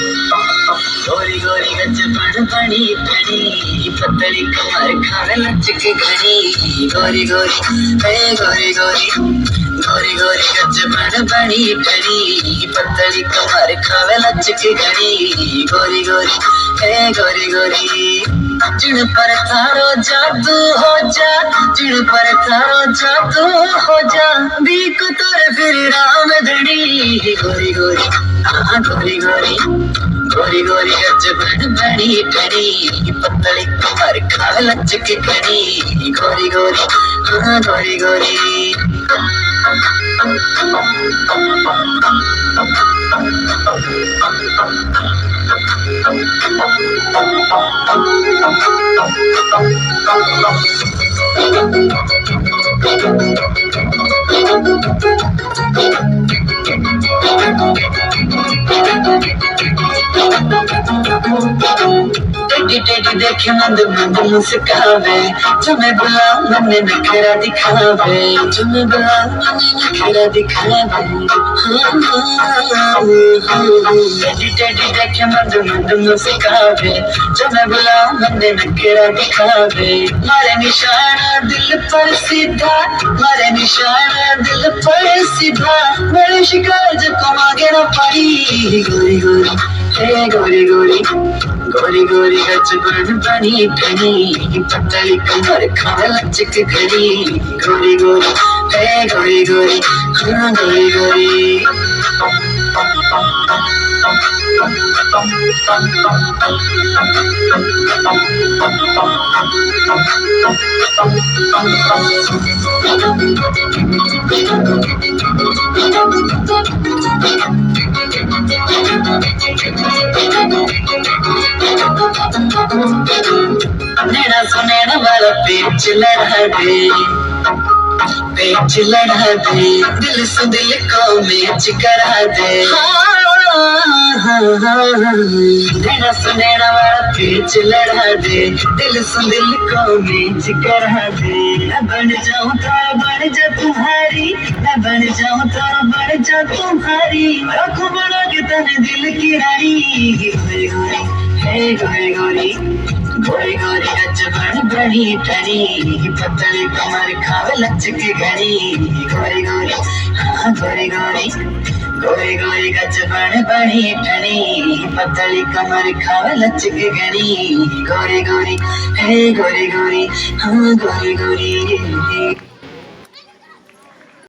गोरी गोरी गज बन बनी बनी पतली कमर खाने लचक घनी गोरी गोरी हे गोरी गोरी गोरी गोरी गज बन बनी बनी पतली कमर खावे लचक घनी गोरी गोरी हे गोरी गोरी जिन पर थारो जादू हो जा जिन पर थारो जादू हो जा बीक तोर फिर राम धनी गोरी गोरी गोरी गोरी गोरी गोरी गज बन बनी बनी पतली कमर खावे लचक घनी गोरी गोरी गोरी गोरी टेढ़ी टेढ़ी देखे मंद मंद मुस्कावे तुम्हें बुला मैंने नखरा दिखावे तुम्हें बुला मैंने नखरा दिखावे टेढ़ी टेढ़ी देखे मंद मंद मुस्कावे तुम्हें बुला मैंने नखरा दिखावे मारे निशाना दिल पर सीधा मारे निशाना दिल पर सीधा मेरे शिकार जो कमागे ना पाई गोरी गोरी हे गोरी गोरी गोरी गोरी गज बन बनी बनी पतली कमर खावे लचक घनी गोरी गोरी हे गोरी गोरी गोरी गोरी नैना सुनैना वाला पेच लड़ा दे दिल से दिल को मैच करा दे नैना सुनैना वाला पेच लड़ा दे दिल से दिल को मैच करा दे मैं बन जाऊं तो बन जा तुम्हारी मैं बन जाऊं तो बन जा तुम्हारी आंखों बना के तने दिल की रानी गोरी गोरी हे गोरी गोरी गोरी गोरी गज बन बनी बनी पतली कमर खावे लचक घनी गोरी गोरी गोरी गोरी गोरी गोरी गज बन बनी बनी पतली कमर खावे लचक घनी गोरी गोरी हे गोरी गोरी गोरी गोरी